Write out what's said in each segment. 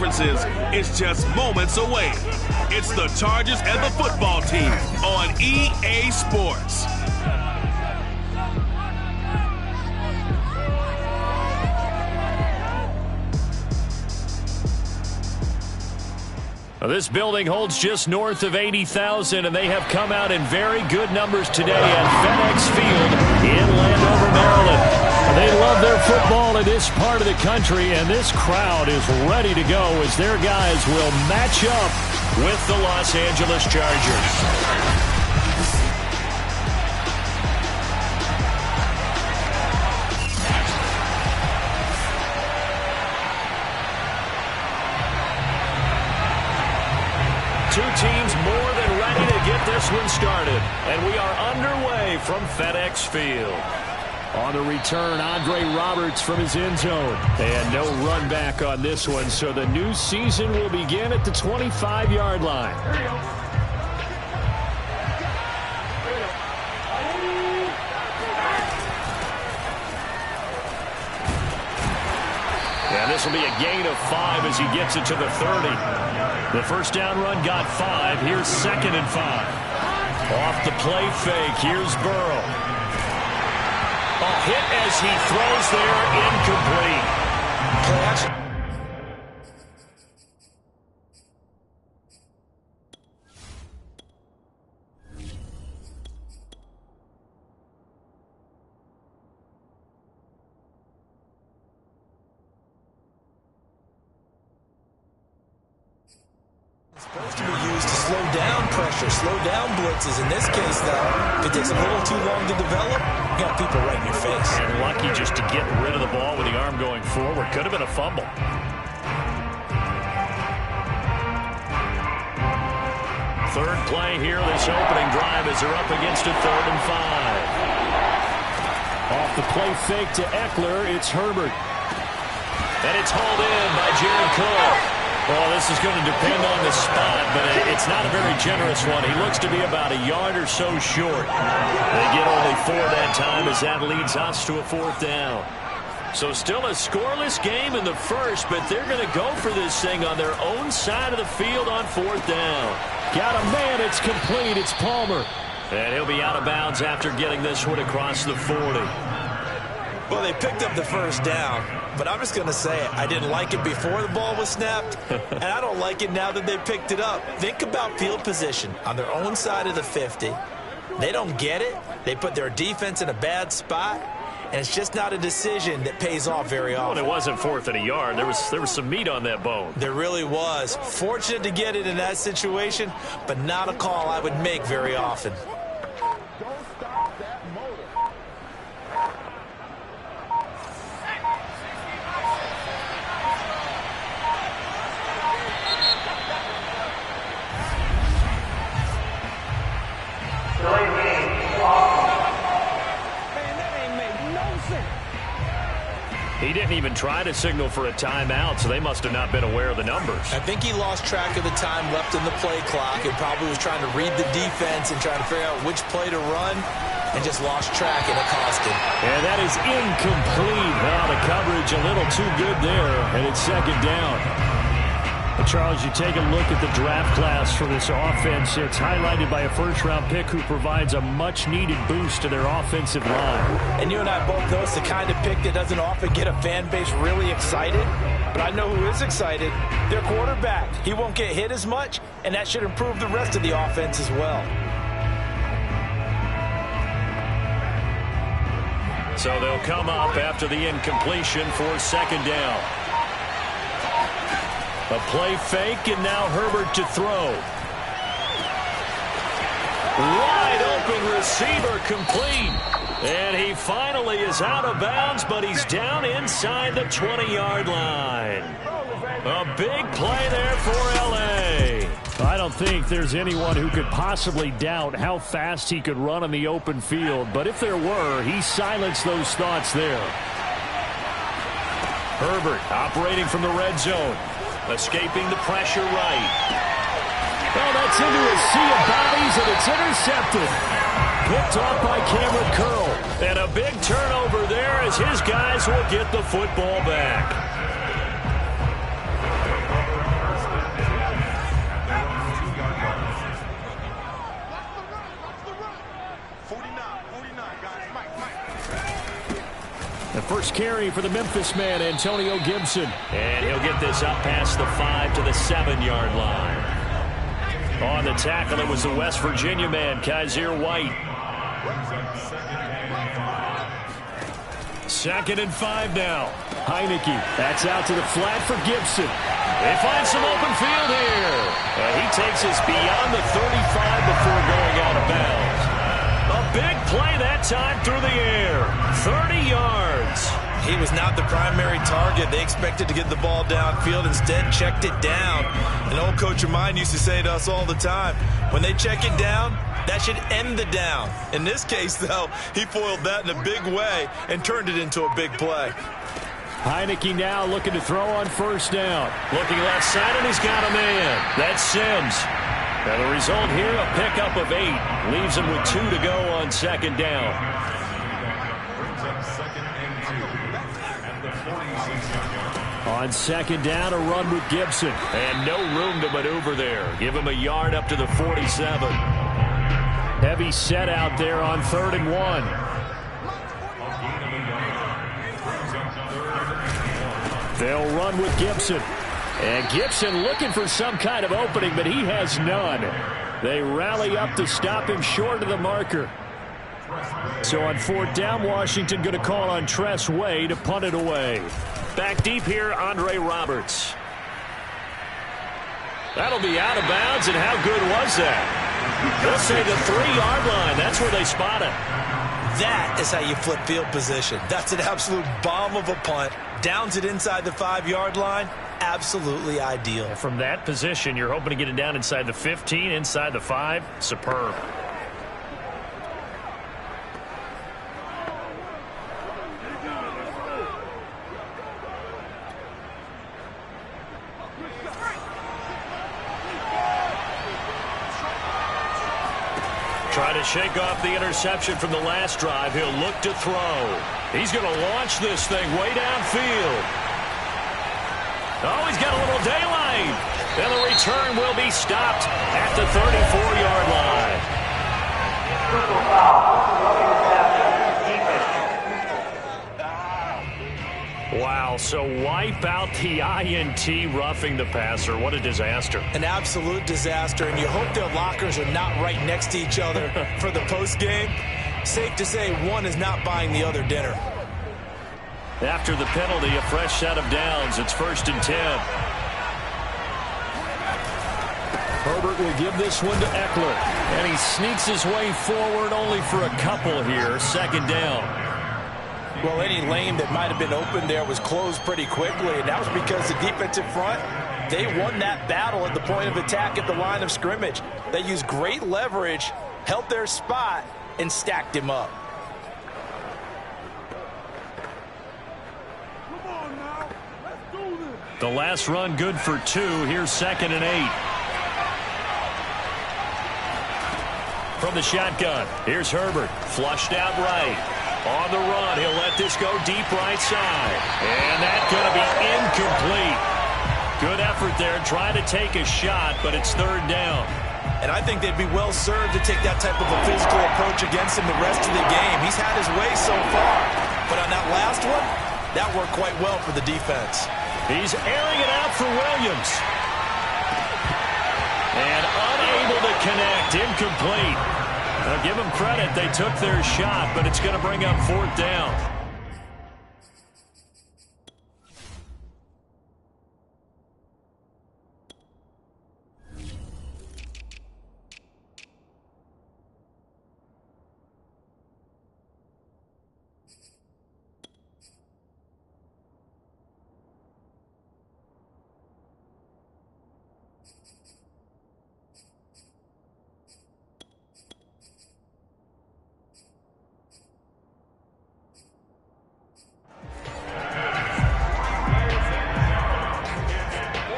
conferences is just moments away. It's the Chargers and the football team on EA Sports. This building holds just north of 80,000, and they have come out in very good numbers today at FedEx Field in Landover, Maryland. They love their football in this part of the country, and this crowd is ready to go as their guys will match up with the Los Angeles Chargers. Two teams more than ready to get this one started. And we are underway from FedEx Field. On the return, Andre Roberts from his end zone. And no run back on this one, so the new season will begin at the 25-yard line. And this will be a gain of 5 as he gets it to the 30. The first down run got 5. Here's 2nd and 5. Off the play fake. Here's Burrow. A hit as he throws there, incomplete. Play action. Supposed to be used to slow down pressure, slow down blitzes. In this case, though, if it takes a little too long to develop, you got people right in your face. And lucky just to get rid of the ball with the arm going forward. Could have been a fumble. Third play here, this opening drive as they're up against a 3rd and 5. Off the play fake to Eckler, it's Herbert. And it's hauled in by Jared Cook. Well, this is going to depend on the spot, but it's not a very generous one. He looks to be about a yard or so short. They get only 4 that time as that leads us to a 4th down. So still a scoreless game in the first, but they're going to go for this thing on their own side of the field on 4th down. Got a man, it's complete, it's Palmer. And he'll be out of bounds after getting this one across the 40. Well, they picked up the first down, but I'm just going to say it. I didn't like it before the ball was snapped, and I don't like it now that they picked it up. Think about field position on their own side of the 50. They don't get it. They put their defense in a bad spot, and it's just not a decision that pays off very often. Well, it wasn't 4th and a yard. There was some meat on that bone. There really was. Fortunate to get it in that situation, but not a call I would make very often. He didn't even try to signal for a timeout, so they must have not been aware of the numbers. I think he lost track of the time left in the play clock and probably was trying to read the defense and trying to figure out which play to run and just lost track, and it cost him. And that is incomplete. Well, the coverage a little too good there, and it's 2nd down. Charles, you take a look at the draft class for this offense. It's highlighted by a first-round pick who provides a much-needed boost to their offensive line. And you and I both know it's the kind of pick that doesn't often get a fan base really excited. But I know who is excited. Their quarterback. He won't get hit as much, and that should improve the rest of the offense as well. So they'll come up after the incompletion for 2nd down. A play fake, and now Herbert to throw. Wide open receiver, complete. And he finally is out of bounds, but he's down inside the 20-yard line. A big play there for L.A. I don't think there's anyone who could possibly doubt how fast he could run on the open field, but if there were, he silenced those thoughts there. Herbert operating from the red zone. Escaping the pressure right. Oh, that's into a sea of bodies, and it's intercepted. Picked off by Cameron Curl. And a big turnover there as his guys will get the football back. first carry for the Memphis man, Antonio Gibson. And he'll get this up past the 5 to the 7-yard line. On the tackle, it was the West Virginia man, Kaiser White. 2nd and 5 now. Heineke, that's out to the flat for Gibson. They find some open field here. And he takes us beyond the 35 before going out of bounds. A big play that time through the air. 30 yards. He was not the primary target. They expected to get the ball downfield. Instead, checked it down. An old coach of mine used to say to us all the time, when they check it down, that should end the down. In this case, though, he foiled that in a big way and turned it into a big play. Heineke now looking to throw on 1st down. Looking left side, and he's got a man. That's Sims. And the result here, a pickup of 8. Leaves him with 2 to go on 2nd down. On 2nd down, a run with Gibson. And no room to maneuver there. Give him a yard up to the 47. Heavy set out there on 3rd and 1. They'll run with Gibson. And Gibson looking for some kind of opening, but he has none. They rally up to stop him short of the marker. So on 4th down, Washington going to call on Tress Way to punt it away. Back deep here, Andre Roberts. That'll be out of bounds, and how good was that? They'll say the 3-yard line. That's where they spot it. That is how you flip field position. That's an absolute bomb of a punt. Downs it inside the 5-yard line. Absolutely ideal. From that position, you're hoping to get it down inside the 15, inside the 5. Superb. Try to shake off the interception from the last drive. He'll look to throw. He's going to launch this thing way downfield. Oh, he's got a little daylight. And the return will be stopped at the 34-yard line. Wow, so wipe out the INT, roughing the passer. What a disaster. An absolute disaster, and you hope their lockers are not right next to each other for the postgame. Safe to say one is not buying the other dinner. After the penalty, a fresh set of downs. It's 1st and 10. Herbert will give this one to Eckler. And he sneaks his way forward only for a couple here. 2nd down. Well, any lane that might have been open there was closed pretty quickly, and that was because the defensive front, they won that battle at the point of attack at the line of scrimmage. They used great leverage, held their spot, and stacked him up. The last run good for 2. Here's 2nd and 8. From the shotgun, here's Herbert. Flushed out right. On the run, he'll let this go deep right side. And that's going to be incomplete. Good effort there, trying to take a shot, but it's 3rd down. And I think they'd be well served to take that type of a physical approach against him the rest of the game. He's had his way so far. But on that last one, that worked quite well for the defense. He's airing it out for Williams. And unable to connect, incomplete. Now give them credit, they took their shot, but it's going to bring up 4th down.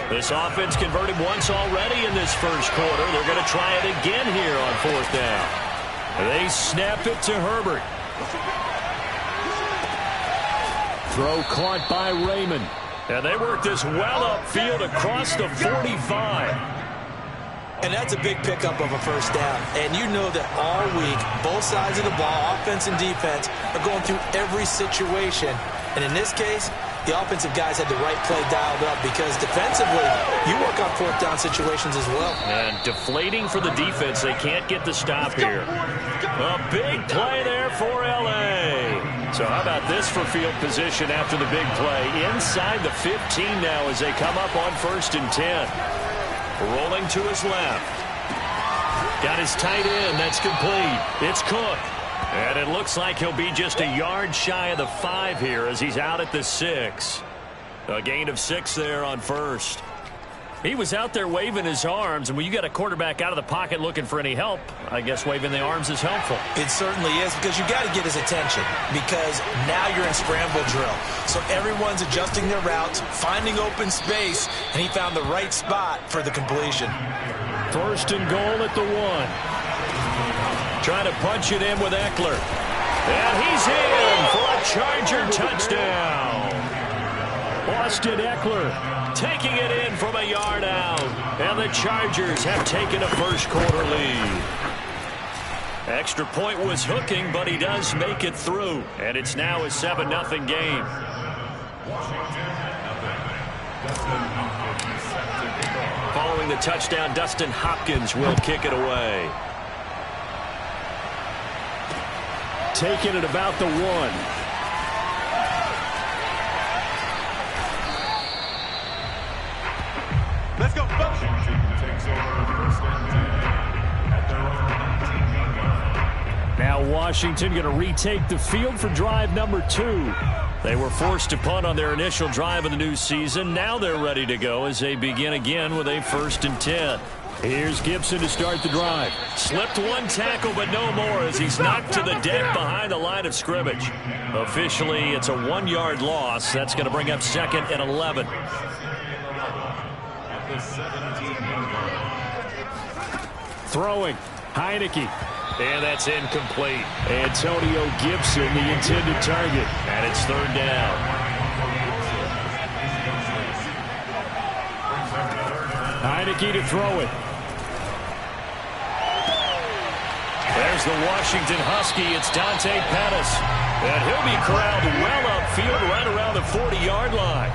This offense converted once already in this first quarter. They're going to try it again here on 4th down. They snap it to Herbert. Throw caught by Raymond. And they work this well upfield across the 45. And that's a big pickup of a first down. And you know that all week, both sides of the ball, offense and defense, are going through every situation. And in this case, the offensive guys had the right play dialed up because defensively, you work on fourth down situations as well. And deflating for the defense. They can't get the stop here. A big play there for L.A. So how about this for field position after the big play? Inside the 15 now as they come up on 1st and 10. Rolling to his left. Got his tight end. That's complete. It's Cook. And it looks like he'll be just a yard shy of the 5 here as he's out at the 6. A gain of 6 there on 1st. He was out there waving his arms, and when you got a quarterback out of the pocket looking for any help, I guess waving the arms is helpful. It certainly is, because you got to get his attention, because now you're in scramble drill. So everyone's adjusting their routes, finding open space, and he found the right spot for the completion. 1st and goal at the 1. Trying to punch it in with Eckler. And he's in for a Charger touchdown. Austin Eckler taking it in from a yard out. And the Chargers have taken a first-quarter lead. Extra point was hooking, but he does make it through. And it's now a 7-0 game. Following the touchdown, Dustin Hopkins will kick it away. Taking it about the 1. Let's go. Now Washington going to retake the field for drive number 2. They were forced to punt on their initial drive of the new season. Now they're ready to go as they begin again with a 1st and 10. Here's Gibson to start the drive. Slipped one tackle, but no more as he's knocked to the deck behind the line of scrimmage. Officially, it's a 1-yard loss. That's going to bring up 2nd and 11. Throwing. Heineke. And that's incomplete. Antonio Gibson, the intended target. And it's 3rd down. Heineke to throw it. There's the Washington Husky. It's Dante Pettis. And he'll be corralled well upfield right around the 40-yard line.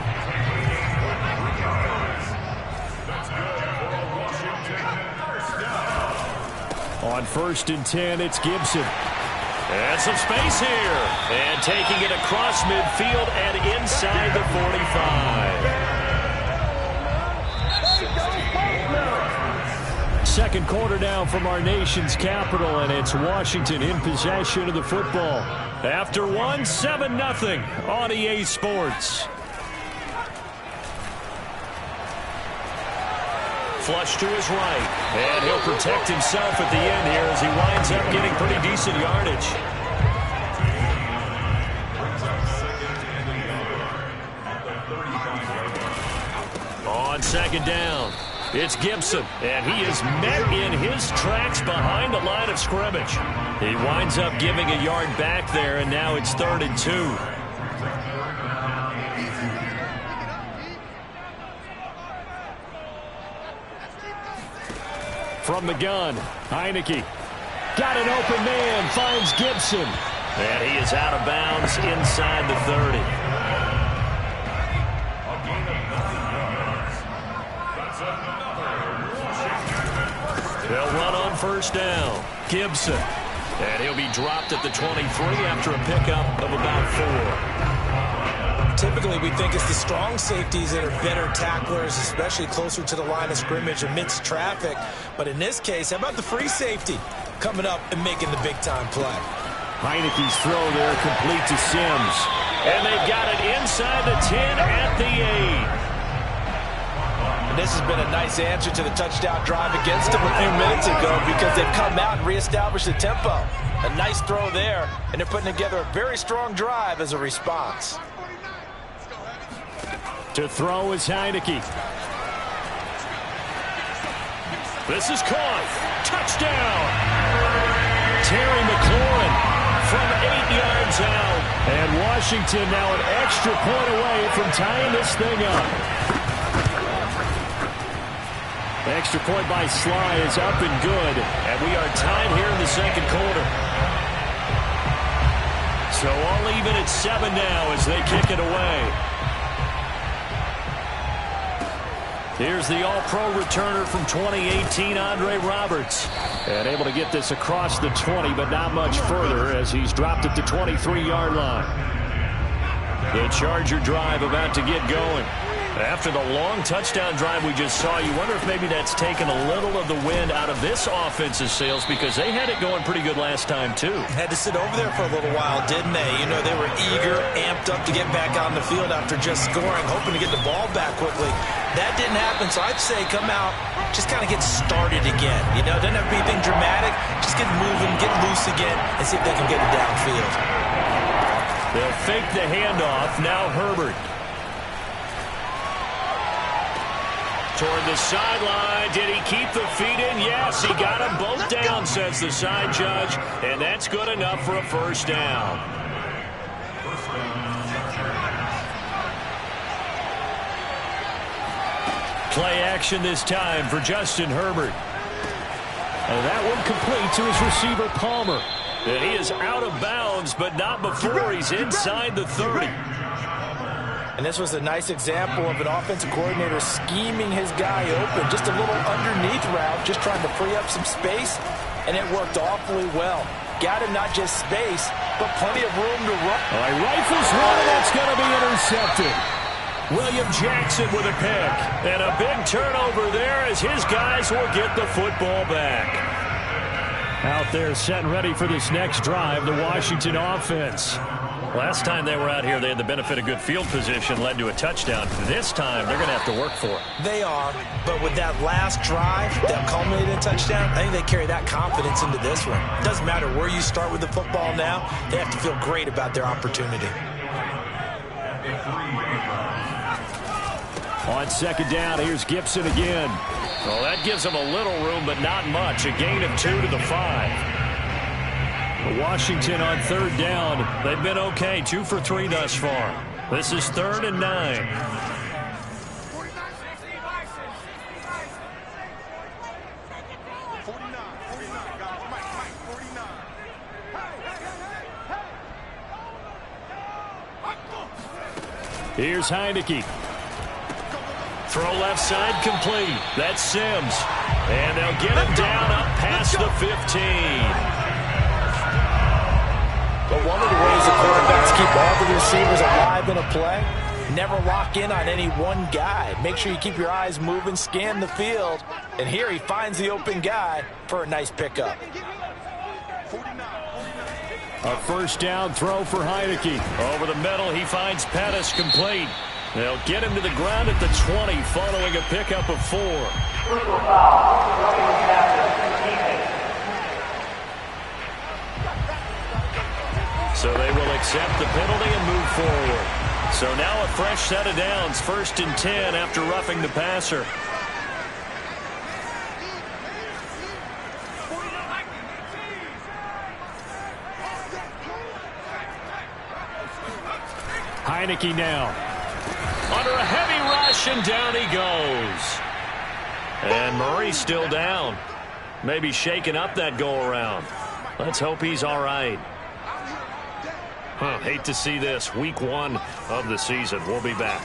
On 1st and 10, it's Gibson. And some space here. And taking it across midfield and inside the 45. Second quarter now from our nation's capital, and it's Washington in possession of the football. After 1, 7-0 on EA Sports. Flush to his right, and he'll protect himself at the end here as he winds up getting pretty decent yardage. On 2nd down, it's Gibson, and he is met in his tracks behind the line of scrimmage. He winds up giving a yard back there, and now it's 3rd and 2. From the gun, Heineke. Got an open man, finds Gibson. And he is out of bounds inside the 30. They'll run on 1st down. Gibson. And he'll be dropped at the 23 after a pickup of about 4. Typically, we think it's the strong safeties that are better tacklers, especially closer to the line of scrimmage amidst traffic. But in this case, how about the free safety coming up and making the big-time play? Heineke's throw there complete to Sims. And they've got it inside the 10 at the 8. And this has been a nice answer to the touchdown drive against them a few minutes ago because they've come out and reestablished the tempo. A nice throw there, and they're putting together a very strong drive as a response. To throw is Heineke. This is caught. Touchdown. Terry McLaurin from 8 yards out. And Washington now an extra point away from tying this thing up. Extra point by Sly is up and good. And we are tied here in the second quarter. So all even at 7 now as they kick it away. Here's the All-Pro returner from 2018, Andre Roberts. And able to get this across the 20, but not much further as he's dropped it to 23-yard line. The Charger drive about to get going. After the long touchdown drive we just saw, you wonder if maybe that's taken a little of the wind out of this offense's sails because they had it going pretty good last time, too. Had to sit over there for a little while, didn't they? You know, they were eager, amped up to get back on the field after just scoring, hoping to get the ball back quickly. That didn't happen, so I'd say come out, just kind of get started again. You know, doesn't have to be anything dramatic. Just get moving, get loose again, and see if they can get it downfield. They'll fake the handoff. Now Herbert. Toward the sideline. Did he keep the feet in? Yes, he got them both down, says the side judge. And that's good enough for a first down. Play action this time for Justin Herbert. And that one complete to his receiver, Palmer. And he is out of bounds, but not before he's inside the 30. And this was a nice example of an offensive coordinator scheming his guy open. Just a little underneath route, just trying to free up some space, and it worked awfully well. Got him not just space, but plenty of room to run. All right, rifles one, and that's going to be intercepted. William Jackson with a pick. And a big turnover there as his guys will get the football back. Out there set and ready for this next drive, the Washington offense. Last time they were out here, they had the benefit of good field position, led to a touchdown. This time, they're going to have to work for it. They are, but with that last drive that culminated in a touchdown, I think they carry that confidence into this one. It doesn't matter where you start with the football now. They have to feel great about their opportunity. On second down, here's Gibson again. Well, that gives them a little room, but not much. A gain of 2 to the 5. Washington on third down. They've been okay, 2 for 3 thus far. This is 3rd and 9. Here's Heineke. Throw left side complete. That's Sims. And they'll get him down up past the 15. But one of the ways the quarterbacks keep all the receivers alive in a play, never lock in on any one guy. Make sure you keep your eyes moving, scan the field. And here he finds the open guy for a nice pickup. A first down throw for Heineke. Over the middle, he finds Pettis complete. They'll get him to the ground at the 20 following a pickup of 4. So they will accept the penalty and move forward. So now a fresh set of downs, 1st and 10 after roughing the passer. Heineke now. Under a heavy rush, and down he goes. And Murray still down. Maybe shaking up that go-around. Let's hope he's all right. Hate to see this. Week 1 of the season. We'll be back.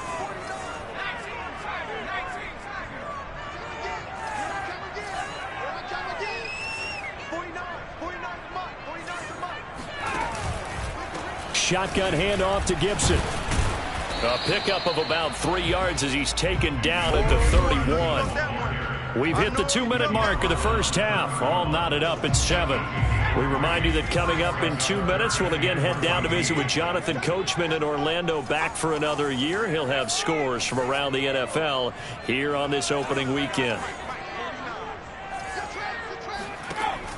Shotgun handoff to Gibson. A pickup of about 3 yards as he's taken down at the 31. We've hit the 2-minute mark of the first half. All knotted up at 7. We remind you that coming up in 2 minutes, we'll again head down to visit with Jonathan Coachman in Orlando, back for another year. He'll have scores from around the NFL here on this opening weekend.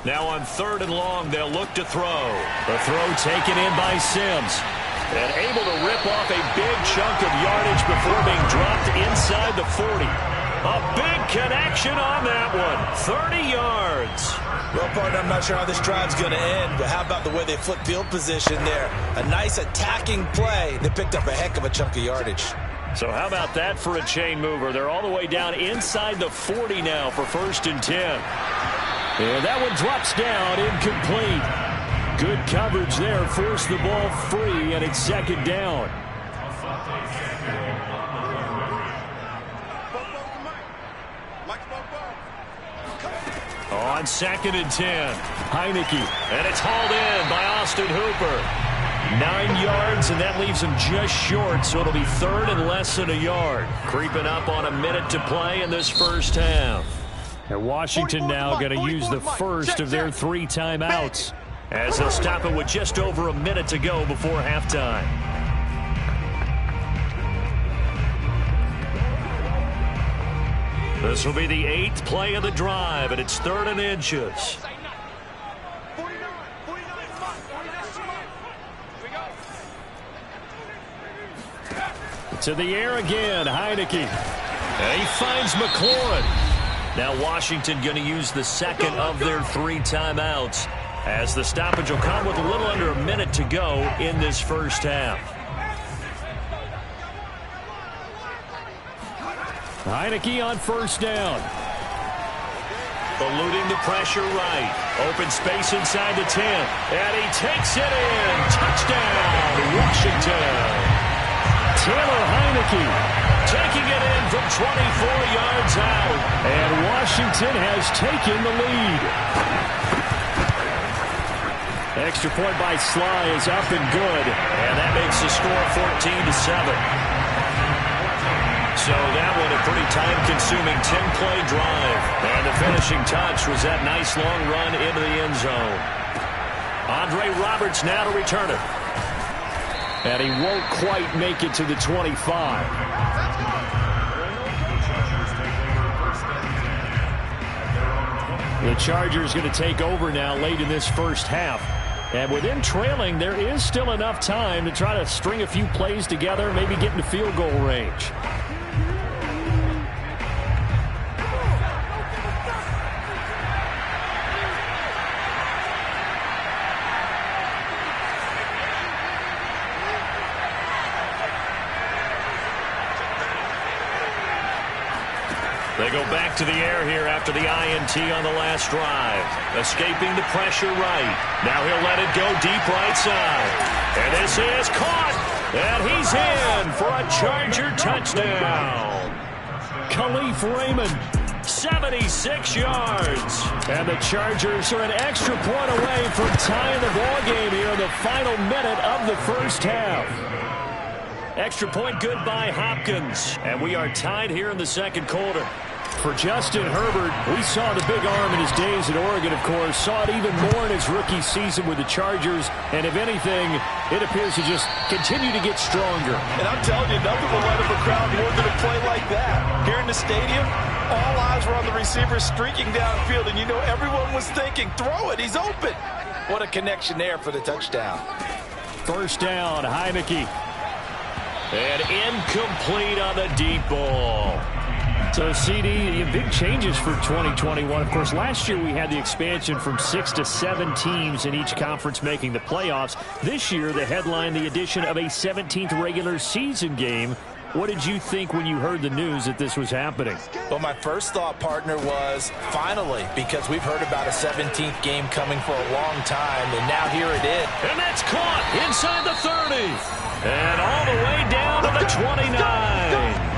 Now on 3rd and long, they'll look to throw. The throw taken in by Sims. And able to rip off a big chunk of yardage before being dropped inside the 40. A big connection on that one. 30 yards. Well, partner, I'm not sure how this drive's going to end, but how about the way they flipped field position there? A nice attacking play. They picked up a heck of a chunk of yardage. So how about that for a chain mover? They're all the way down inside the 40 now for 1st and 10. And that one drops down, incomplete. Good coverage there, forced the ball free, and it's 2nd down. On 2nd and 10, Heineke, and it's hauled in by Austin Hooper. 9 yards, and that leaves him just short, so it'll be 3rd and less than a yard. Creeping up on a minute to play in this first half. And Washington now going to use the first of their 3 timeouts, as they'll stop it with just over a minute to go before halftime. This will be the 8th play of the drive, and it's 3rd and inches. To the air again, Heineke. And he finds McLaurin. Now Washington going to use the 2nd of their 3 timeouts, as the stoppage will come with a little under a minute to go in this first half. Heineke on 1st down. Eluding the pressure right. Open space inside the 10. And he takes it in. Touchdown, Washington. Taylor Heineke taking it in from 24 yards out. And Washington has taken the lead. Extra point by Sly is up and good. And that makes the score 14-7. So that one a pretty time-consuming 10-play drive. And the finishing touch was that nice long run into the end zone. Andre Roberts now to return it. And he won't quite make it to the 25. The Chargers going to take over now late in this first half. And with them trailing, there is still enough time to try to string a few plays together, maybe get into field goal range. They go back to the air here after the INT on the last drive. Escaping the pressure right. Now he'll let it go deep right side. And this is caught. And he's in for a Charger touchdown. Khalif Raymond, 76 yards. And the Chargers are an extra point away from tying the ball game here in the final minute of the first half. Extra point good by Hopkins. And we are tied here in the 2nd quarter. For Justin Herbert, we saw the big arm in his days at Oregon, of course. Saw it even more in his rookie season with the Chargers. And if anything, it appears to just continue to get stronger. And I'm telling you, nothing will light up a crowd more than a play like that. Here in the stadium, all eyes were on the receiver streaking downfield. And you know everyone was thinking, throw it, he's open. What a connection there for the touchdown. 1st down, Heineke. And incomplete on the deep ball. So, CD, big changes for 2021. Of course, last year we had the expansion from 6 to 7 teams in each conference making the playoffs. This year, the headline, the addition of a 17th regular season game. What did you think when you heard the news that this was happening? Well, my first thought, partner, was finally, because we've heard about a 17th game coming for a long time, and now here it is. And that's caught inside the 30. And all the way down to the 29.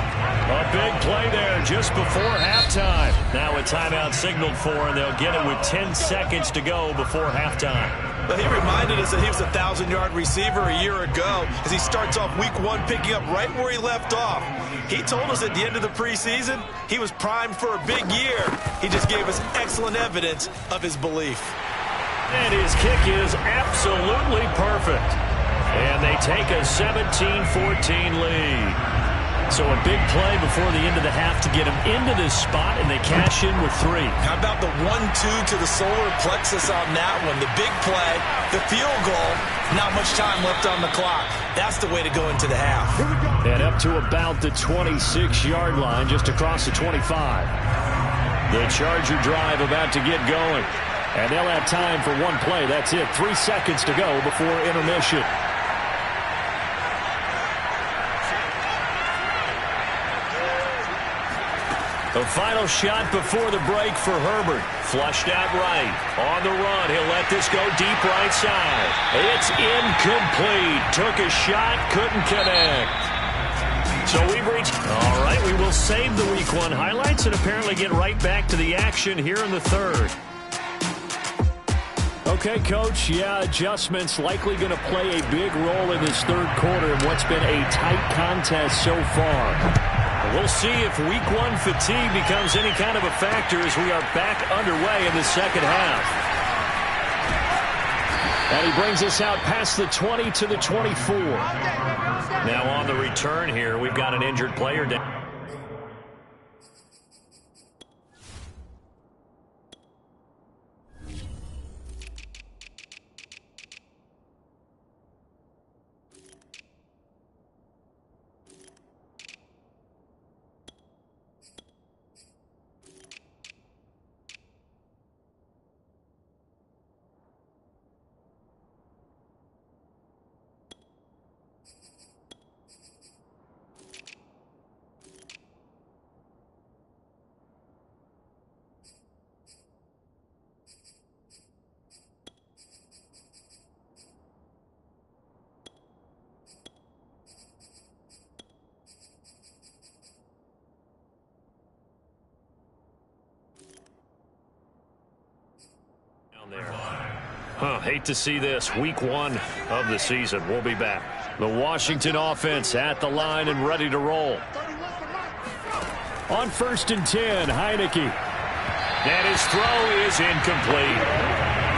A big play there just before halftime. Now a timeout signaled for, and they'll get it with 10 seconds to go before halftime. Well, he reminded us that he was a 1,000-yard receiver a year ago as he starts off week 1 picking up right where he left off. He told us at the end of the preseason he was primed for a big year. He just gave us excellent evidence of his belief. And his kick is absolutely perfect. And they take a 17-14 lead. So a big play before the end of the half to get him into this spot, and they cash in with 3. How about the 1-2 to the solar plexus on that one? The big play, the field goal, not much time left on the clock. That's the way to go into the half. And up to about the 26-yard line, just across the 25. The Charger drive about to get going. And they'll have time for one play. That's it. 3 seconds to go before intermission. The final shot before the break for Herbert. Flushed out right. On the run, he'll let this go deep right side. It's incomplete. Took a shot, couldn't connect. So we've reached... All right, we will save the Week 1 highlights and apparently get right back to the action here in the third. Okay, Coach, yeah, adjustments likely going to play a big role in this third quarter in what's been a tight contest so far. We'll see if Week 1 fatigue becomes any kind of a factor as we are back underway in the second half. And he brings us out past the 20 to the 24. Now on the return here, we've got an injured player down. Hate to see this. Week 1 of the season. We'll be back. The Washington offense at the line and ready to roll. On 1st and 10, Heineke. And his throw is incomplete.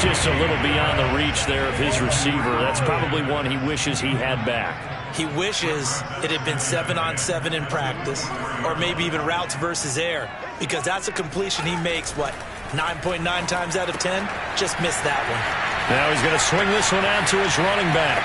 Just a little beyond the reach there of his receiver. That's probably one he wishes he had back. He wishes it had been 7-on-7 in practice, or maybe even routes versus air, because that's a completion he makes, 9.9 times out of 10? Just missed that one. Now he's going to swing this one out to his running back.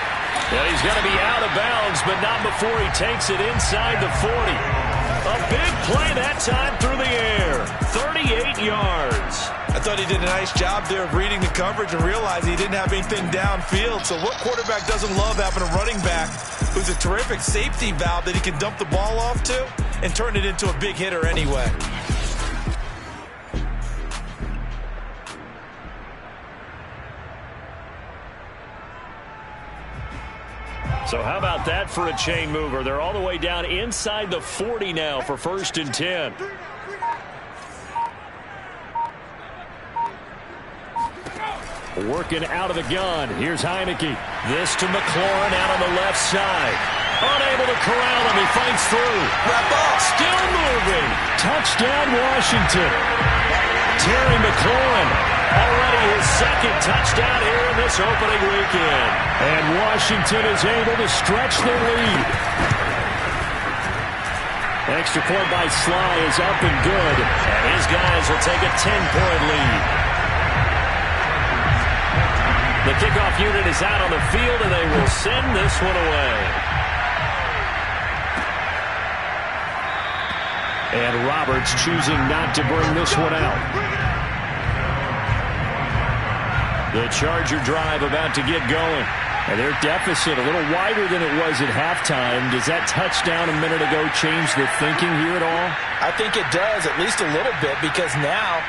And he's going to be out of bounds, but not before he takes it inside the 40. A big play that time through the air. 38 yards. I thought he did a nice job there of reading the coverage and realizing he didn't have anything downfield. So what quarterback doesn't love having a running back who's a terrific safety valve that he can dump the ball off to and turn it into a big hitter anyway? So how about that for a chain mover? They're all the way down inside the 40 now for 1st and 10. Working out of the gun. Here's Heineke. This to McLaurin out on the left side. Unable to corral him. He fights through. Wrap up. Still moving. Touchdown, Washington. Terry McLaurin. Already his second touchdown here in this opening weekend. And Washington is able to stretch their lead. Extra point by Sly is up and good. And his guys will take a 10-point lead. The kickoff unit is out on the field, and they will send this one away. And Roberts choosing not to bring this one out. The Charger drive about to get going. And their deficit a little wider than it was at halftime. Does that touchdown a minute ago change the thinking here at all? I think it does, at least a little bit, because now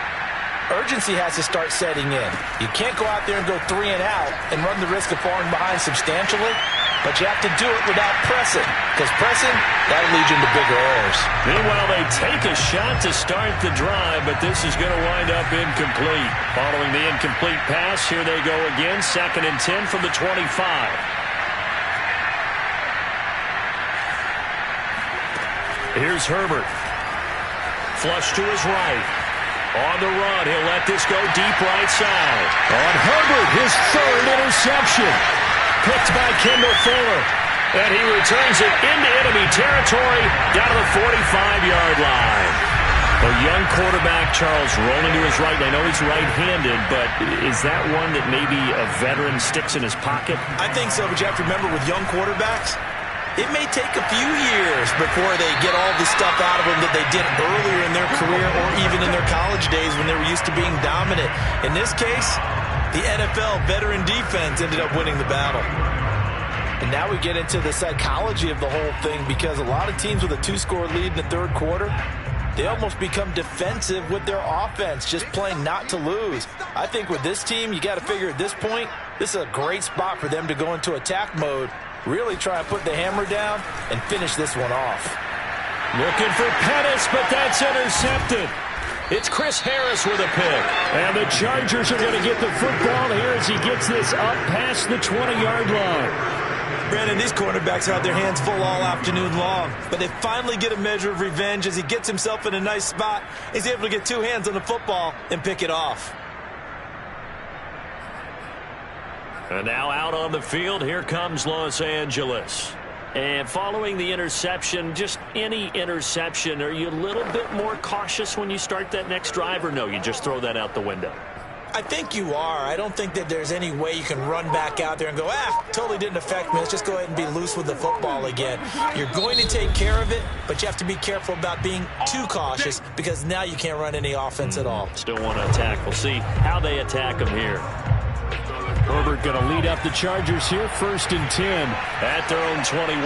urgency has to start setting in. You can't go out there and go 3 and out and run the risk of falling behind substantially, but you have to do it without pressing, because pressing, that'll lead you into bigger errors. Meanwhile, they take a shot to start the drive, but this is going to wind up incomplete. Following the incomplete pass, here they go again, 2nd and 10 from the 25. Here's Herbert. Flush to his right. On the run, he'll let this go deep right side. On Herbert, his 3rd interception. Picked by Kendall Fuller. And he returns it into enemy territory down to the 45-yard line. A young quarterback, Charles, rolling to his right. I know he's right-handed, but is that one that maybe a veteran sticks in his pocket? I think so, but you have to remember with young quarterbacks, it may take a few years before they get all the stuff out of them that they did earlier in their career or even in their college days when they were used to being dominant. In this case, the NFL veteran defense ended up winning the battle. And now we get into the psychology of the whole thing, because a lot of teams with a 2-score lead in the third quarter, They almost become defensive with their offense, just playing not to lose. I think with this team, you got to figure at this point, this is a great spot for them to go into attack mode, really try and put the hammer down and finish this one off. Looking for Pettis, but that's intercepted. It's Chris Harris with a pick. And the Chargers are going to get the football here as he gets this up past the 20-yard line. Brandon, these cornerbacks had their hands full all afternoon long, but they finally get a measure of revenge as he gets himself in a nice spot. He's able to get two hands on the football and pick it off. And now out on the field, here comes Los Angeles. And following the interception, just any interception, are you a little bit more cautious when you start that next drive, or no, you just throw that out the window? I think you are. I don't think that there's any way you can run back out there and go, totally didn't affect me. Let's just go ahead and be loose with the football again. You're going to take care of it, but you have to be careful about being too cautious because now you can't run any offense at all. Still want to attack. We'll see how they attack them here. Herbert going to lead up the Chargers here, 1st and 10 at their own 21.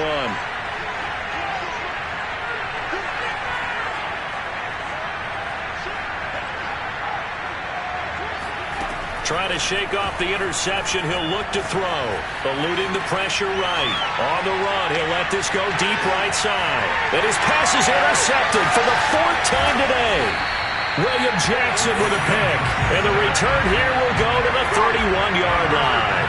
Trying to shake off the interception. He'll look to throw. Eluding the pressure right. On the run, he'll let this go deep right side. And his pass is intercepted for the 4th time today. William Jackson with a pick. And the return here will go to the 31-yard line.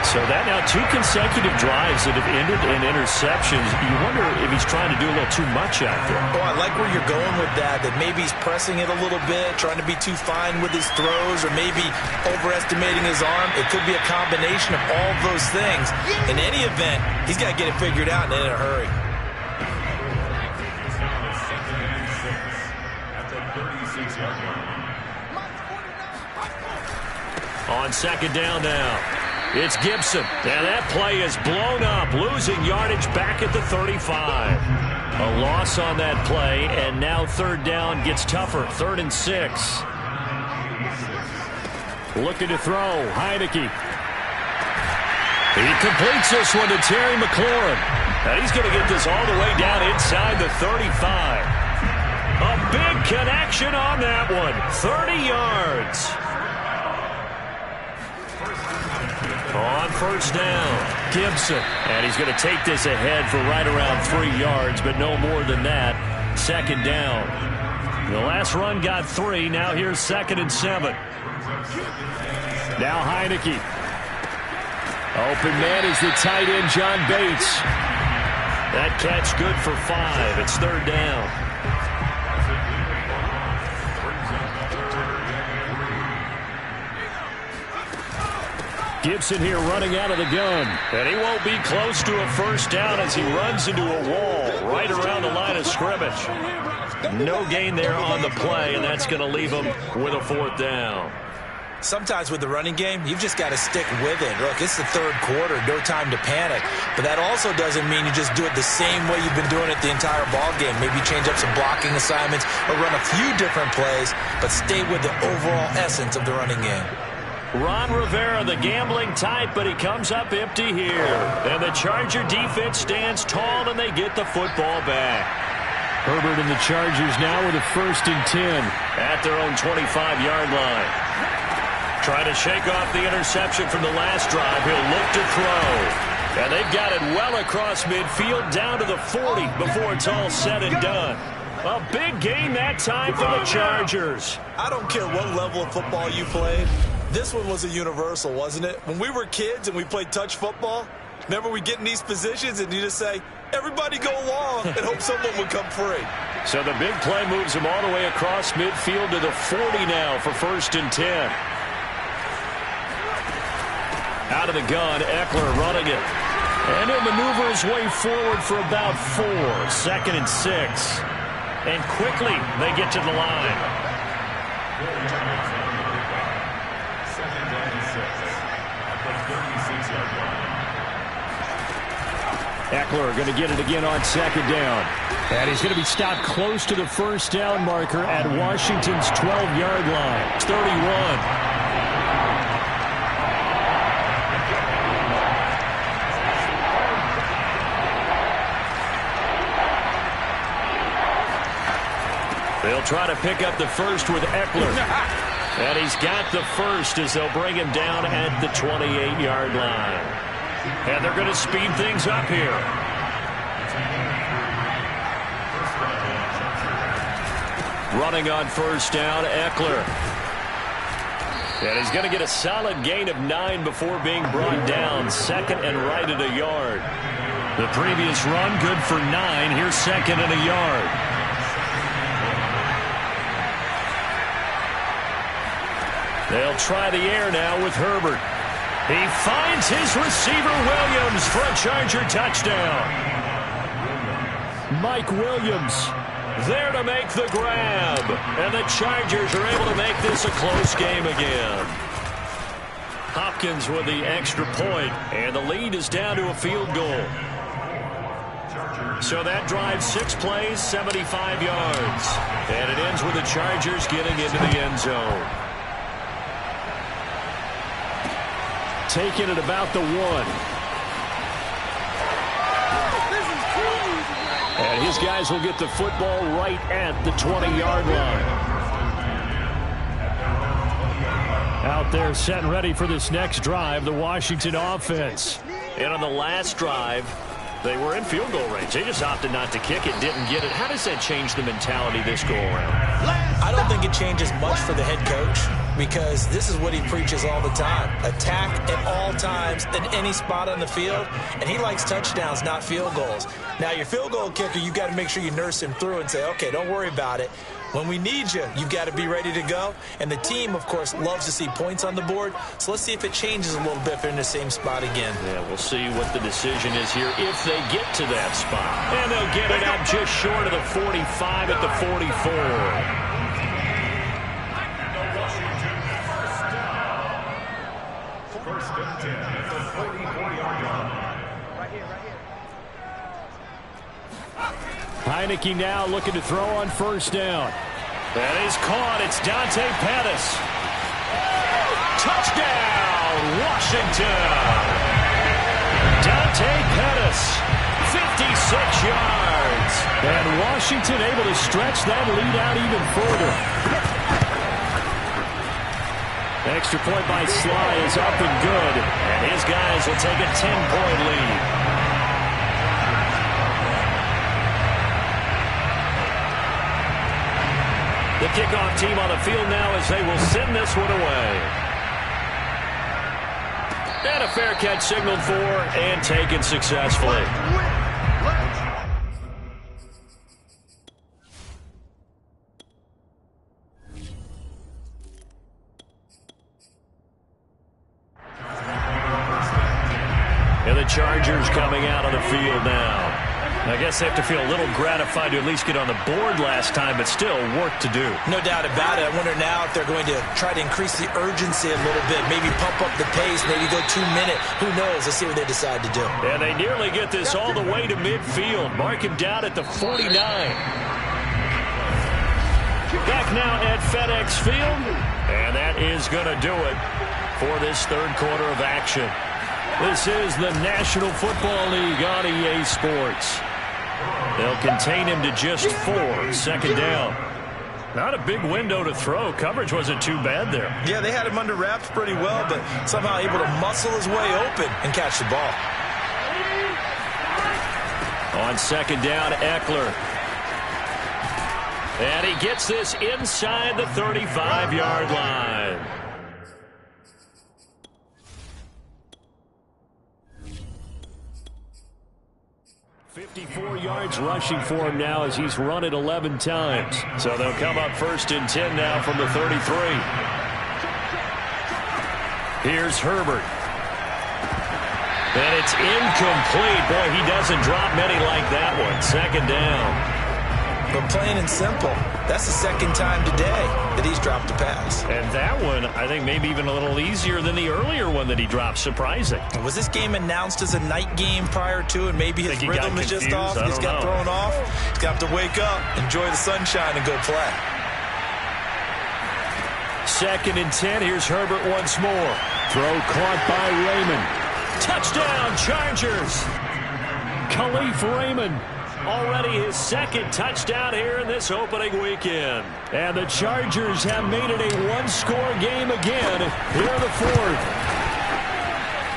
So that now 2 consecutive drives that have ended in interceptions. You wonder if he's trying to do a little too much out there. Oh, I like where you're going with that maybe he's pressing it a little bit, trying to be too fine with his throws, or maybe overestimating his arm. It could be a combination of all those things. In any event, he's got to get it figured out and in a hurry. On 2nd down now. It's Gibson. And that play is blown up, losing yardage back at the 35. A loss on that play, and now 3rd down gets tougher. 3rd and 6. Looking to throw. Heineke. He completes this one to Terry McLaurin. And he's going to get this all the way down inside the 35. A big connection on that one. 30 yards. On 1st down, Gibson. And he's going to take this ahead for right around 3 yards, but no more than that. 2nd down. The last run got 3. Now here's 2nd and 7. Now Heineke. Open man is the tight end, John Bates. That catch good for 5. It's 3rd down. Gibson here running out of the gun. And he won't be close to a 1st down as he runs into a wall right around the line of scrimmage. No gain there on the play, and that's going to leave him with a 4th down. Sometimes with the running game, you've just got to stick with it. Look, it's the 3rd quarter, no time to panic. But that also doesn't mean you just do it the same way you've been doing it the entire ball game. Maybe change up some blocking assignments or run a few different plays, but stay with the overall essence of the running game. Ron Rivera, the gambling type, but he comes up empty here. And the Charger defense stands tall, and they get the football back. Herbert and the Chargers now with a 1st and 10 at their own 25-yard line. Trying to shake off the interception from the last drive. He'll look to throw. And they've got it well across midfield down to the 40 before it's all said and done. A big game that time for the Chargers. I don't care what level of football you played. This one was a universal, wasn't it? When we were kids and we played touch football, remember we get in these positions and you just say, everybody go long, and hope someone would come free. So the big play moves him all the way across midfield to the 40 now for 1st and 10. Out of the gun, Eckler running it. And he'll maneuver his way forward for about 4. 2nd and 6. And quickly they get to the line. Eckler going to get it again on 2nd down. And he's going to be stopped close to the 1st down marker at Washington's 12-yard line. It's 31. They'll try to pick up the first with Eckler. And he's got the first as they'll bring him down at the 28-yard line. And they're going to speed things up here. Running on first down, Eckler. And he's going to get a solid gain of 9 before being brought down. Second and right at a yard. The previous run, good for 9. Here's second and a yard. They'll try the air now with Herbert. He finds his receiver, Williams, for a Charger touchdown. Mike Williams there to make the grab. And the Chargers are able to make this a close game again. Hopkins with the extra point, and the lead is down to a field goal. So that drives 6 plays, 75 yards. And it ends with the Chargers getting into the end zone. Taking it about the 1. And his guys will get the football right at the 20-yard line. Out there set and ready for this next drive, the Washington offense. And on the last drive, they were in field goal range. They just opted not to kick it, didn't get it. How does that change the mentality this go-around? I don't think it changes much for the head coach because this is what he preaches all the time. Attack at all times in any spot on the field, and he likes touchdowns, not field goals. Now, your field goal kicker, you've got to make sure you nurse him through and say, okay, don't worry about it. When we need you, you've got to be ready to go. And the team, of course, loves to see points on the board. So let's see if it changes a little bit if they're in the same spot again. Yeah, we'll see what the decision is here if they get to that spot. And they'll get it up just short of the 45 at the 44. Heineke now looking to throw on first down. That is caught. It's Dante Pettis. Touchdown, Washington. Dante Pettis, 56 yards. And Washington able to stretch that lead out even further. Extra point by Sly is up and good. And his guys will take a 10-point lead. The kickoff team on the field now as they will send this one away. And a fair catch signaled for and taken successfully. And the Chargers coming out on the field now. I guess they have to feel a little gratified to at least get on the board last time, but still work to do. No doubt about it. I wonder now if they're going to try to increase the urgency a little bit, maybe pump up the pace, maybe go 2-minute. Who knows? Let's see what they decide to do. And they nearly get this all the way to midfield. Mark him down at the 49. Back now at FedEx Field. And that is going to do it for this third quarter of action. This is the National Football League on EA Sports. They'll contain him to just 4. Second down. Not a big window to throw. Coverage wasn't too bad there. Yeah, they had him under wraps pretty well, but somehow able to muscle his way open and catch the ball. On second down, Eckler. And he gets this inside the 35-yard line. 54 yards rushing for him now as he's run it 11 times. So they'll come up first and 10 now from the 33. Here's Herbert. And it's incomplete. Boy, he doesn't drop many like that one. Second down. But plain and simple, that's the second time today that he's dropped a pass. And that one, I think, maybe even a little easier than the earlier one that he dropped. Surprising. Was this game announced as a night game prior to, and maybe his rhythm is just off? He's got thrown off. He's got to wake up, enjoy the sunshine, and go play. Second and 10. Here's Herbert once more. Throw caught by Raymond. Touchdown, Chargers. Khalif Raymond. already his second touchdown here in this opening weekend. And the Chargers have made it a one-score game again here in the fourth.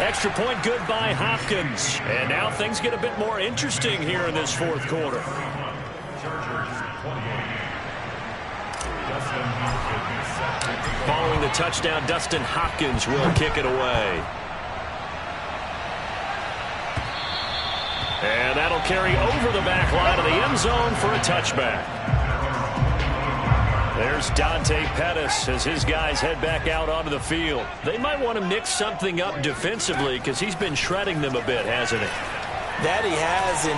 Extra point good by Hopkins. And now things get a bit more interesting here in this fourth quarter. Following the touchdown, Dustin Hopkins will kick it away. And that'll carry over the back line of the end zone for a touchback. There's Dante Pettis as his guys head back out onto the field. They might want to mix something up defensively because he's been shredding them a bit, hasn't he? That he has, and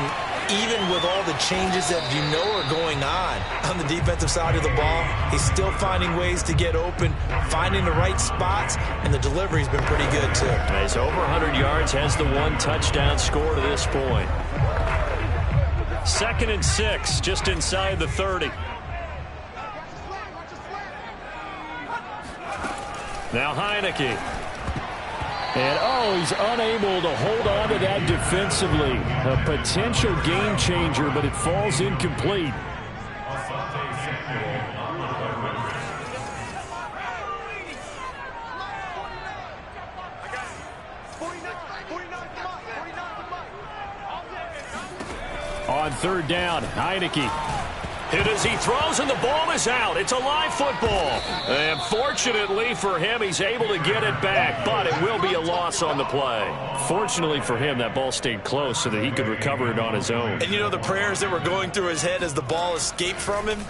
even with all the changes that you know are going on the defensive side of the ball, he's still finding ways to get open, finding the right spots, and the delivery's been pretty good too. He's over 100 yards, has the one touchdown score to this point. 2nd and 6, just inside the 30. Now Heineke. And, he's unable to hold on to that defensively. A potential game changer, but it falls incomplete. On 3rd down, Heineke. Hit as he throws, and the ball is out. It's a live football. And fortunately for him, he's able to get it back, but it will be a loss on the play. Fortunately for him, that ball stayed close so that he could recover it on his own. And you know the prayers that were going through his head as the ball escaped from him?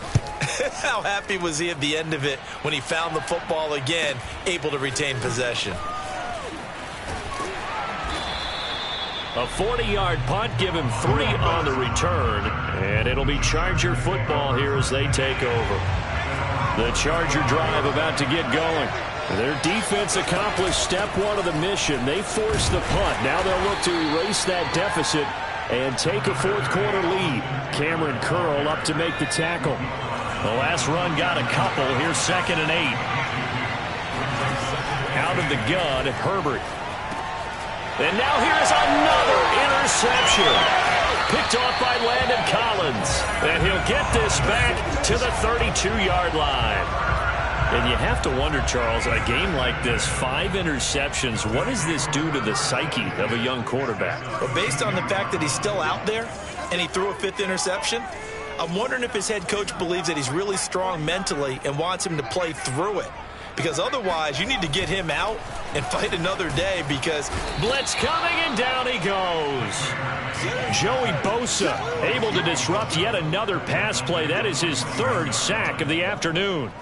How happy was he at the end of it when he found the football again, able to retain possession? A 40-yard punt, give him 3 on the return, and it'll be Charger football here as they take over. The Charger drive about to get going. Their defense accomplished step 1 of the mission. They forced the punt. Now they'll look to erase that deficit and take a fourth quarter lead. Cameron Curl up to make the tackle. The last run got a couple. Here's 2nd and 8. Out of the gun, Herbert. And now here's another interception. Picked off by Landon Collins. And he'll get this back to the 32-yard line. And you have to wonder, Charles, a game like this, 5 interceptions, what does this do to the psyche of a young quarterback? Well, based on the fact that he's still out there and he threw a 5th interception, I'm wondering if his head coach believes that he's really strong mentally and wants him to play through it. Because otherwise, you need to get him out and fight another day because blitz coming, and down he goes. Joey Bosa able to disrupt yet another pass play. That is his 3rd sack of the afternoon.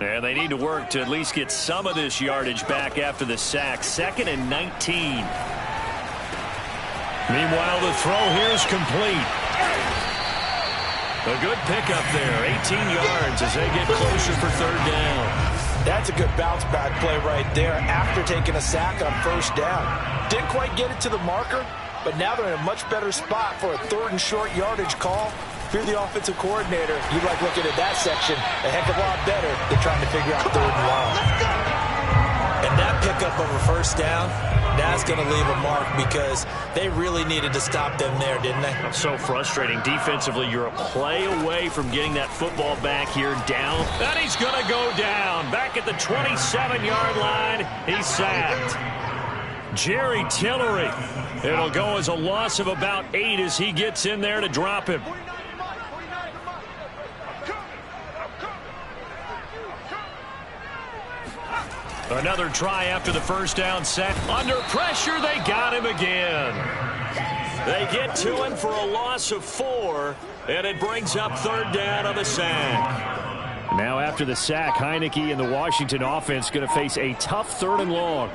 And they need to work to at least get some of this yardage back after the sack. 2nd and 19. Meanwhile, the throw here is complete. A good pickup there. 18 yards as they get closer for 3rd down. That's a good bounce-back play right there after taking a sack on 1st down. Didn't quite get it to the marker, but now they're in a much better spot for a 3rd and short yardage call. If you're the offensive coordinator, you like looking at that section a heck of a lot better than trying to figure out 3rd and long. And that pickup of a 1st down, that's going to leave a mark because they really needed to stop them there, didn't they? So frustrating. Defensively, you're a play away from getting that football back here down. And he's going to go down. Back at the 27-yard line, he's sacked. Jerry Tillery. It'll go as a loss of about 8 as he gets in there to drop him. Another try after the 1st down sack. Under pressure, they got him again. They get to him for a loss of 4, and it brings up 3rd down on the sack. Now after the sack, Heineke and the Washington offense going to face a tough 3rd and long.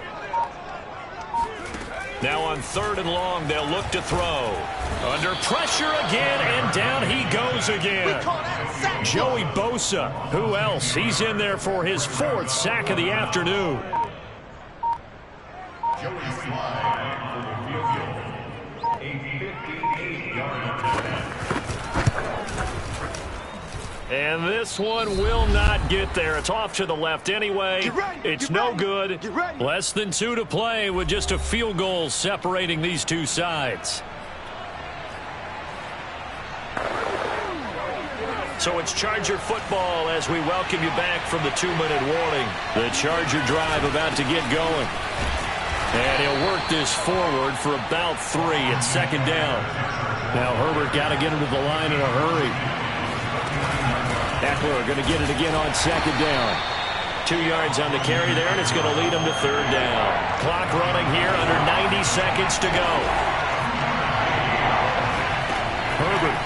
Now on 3rd and long, they'll look to throw. Under pressure again, and down he goes again. Joey Bosa, who else? He's in there for his 4th sack of the afternoon. Joey slide for the field goal. A 58-yard attempt. And this one will not get there. It's off to the left anyway. It's no good. Less than 2 to play with just a field goal separating these two sides. So it's Charger football as we welcome you back from the 2-minute warning. The Charger drive about to get going. And he'll work this forward for about 3 at second down. Now Herbert got to get him to the line in a hurry. Eckler going to get it again on second down. 2 yards on the carry there, and it's going to lead him to third down. Clock running here, under 90 seconds to go. Herbert.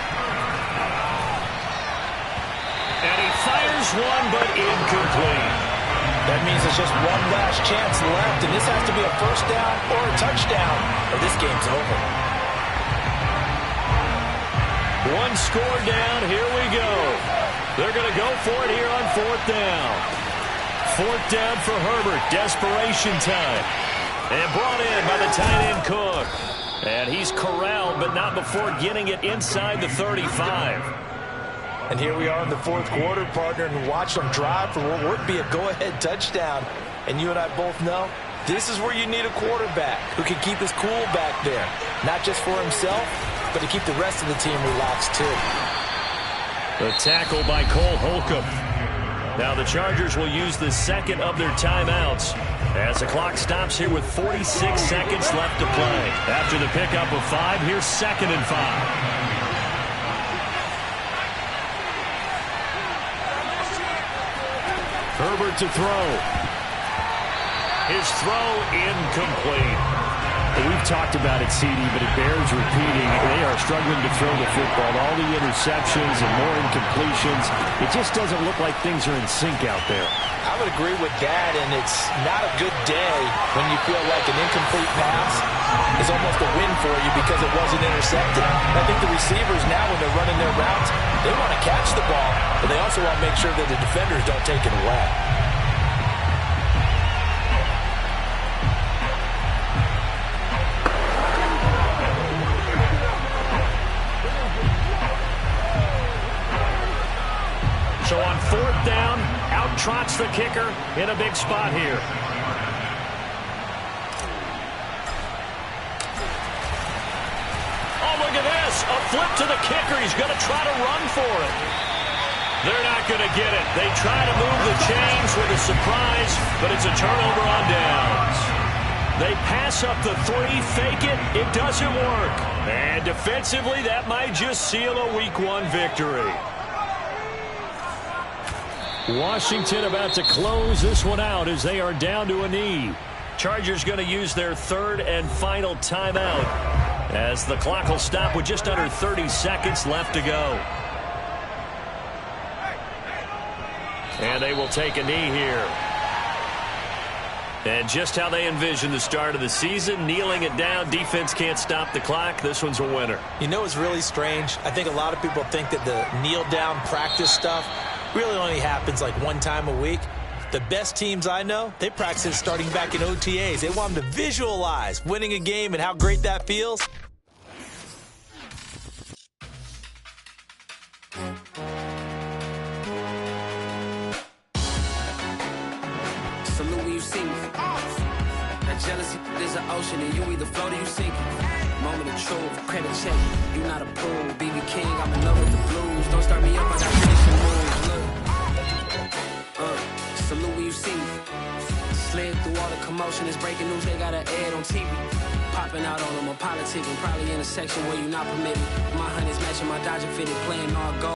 And he fires one, but incomplete. That means there's just one last chance left, and this has to be a first down or a touchdown, or this game's over. One score down, here we go. They're going to go for it here on fourth down. Fourth down for Herbert. Desperation time. And brought in by the tight end Cook. And he's corralled, but not before getting it inside the 35. And here we are in the fourth quarter, partner, and watch them drive for what would be a go-ahead touchdown. And you and I both know this is where you need a quarterback who can keep his cool back there. Not just for himself, but to keep the rest of the team relaxed too. The tackle by Cole Holcomb. Now the Chargers will use the second of their timeouts as the clock stops here with 46 seconds left to play. After the pickup of 5, here's 2nd and 5. Herbert to throw. His throw incomplete. We've talked about it, CD, but it bears repeating. They are struggling to throw the football. All the interceptions and more incompletions. It just doesn't look like things are in sync out there. I would agree with that, and it's not a good day when you feel like an incomplete pass is almost a win for you because it wasn't intercepted. I think the receivers now, when they're running their routes, they want to catch the ball, but they also want to make sure that the defenders don't take it away. So on fourth down, out trots the kicker in a big spot here. Oh, look at this. A flip to the kicker. He's going to try to run for it. They're not going to get it. They try to move the chains with a surprise, but it's a turnover on downs. They pass up the 3, fake it. It doesn't work. And defensively, that might just seal a Week 1 victory. Washington about to close this one out as they are down to a knee. Chargers going to use their third and final timeout as the clock will stop with just under 30 seconds left to go. And they will take a knee here. And just how they envision the start of the season, kneeling it down, defense can't stop the clock. This one's a winner. You know what's really strange? I think a lot of people think that the kneel-down practice stuff really only happens like one time a week. The best teams I know, they practice it starting back in OTAs. They want them to visualize winning a game and how great that feels. Salute when you see me. That jealousy is an ocean, and you either float or you sink it. Moment of truth, credit check. You not a fool, BB King. I'm in love with the blues. Don't start me up, I got finishing moves. Look, salute when you see me. Slid through all the commotion, it's breaking news. They got an ad on TV. Popping out on them, I'm politicking. Probably in a section where you not permitted. My honey's matching my Dodger fitted, playing all gold.